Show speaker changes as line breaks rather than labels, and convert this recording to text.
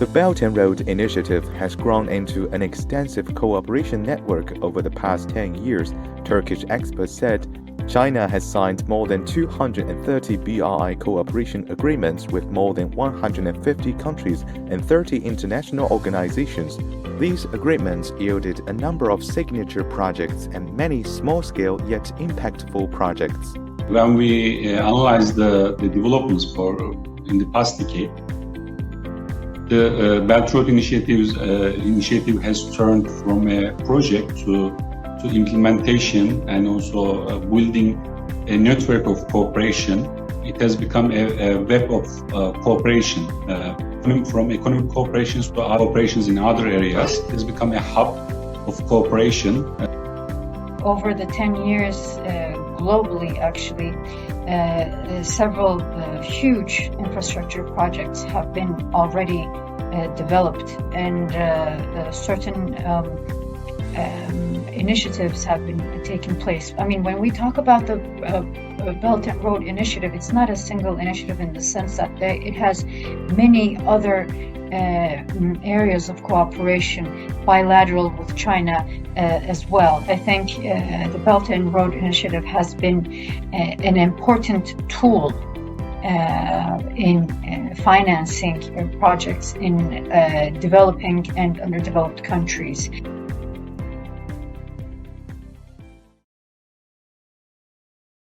The Belt and Road Initiative has grown into an extensive cooperation network over the past 10 years, Turkish experts said. China has signed more than 230 BRI cooperation agreements with more than 150 countries and 30 international organizations. These agreements yielded a number of signature projects and many small-scale yet impactful projects.
When we analyze the developments in the past decade, the Belt Road Initiative has turned from a project to implementation and also building a network of cooperation. It has become a web of cooperation. From economic cooperations to other operations in other areas, it has become a hub of cooperation.
Over the 10 years, globally actually, several huge infrastructure projects have been already developed, and certain initiatives have been taking place. I mean, when we talk about the Belt and Road Initiative, it's not a single initiative in the sense that it has many other areas of cooperation, bilateral with China as well. I think the Belt and Road Initiative has been an important tool in financing projects in developing and underdeveloped countries.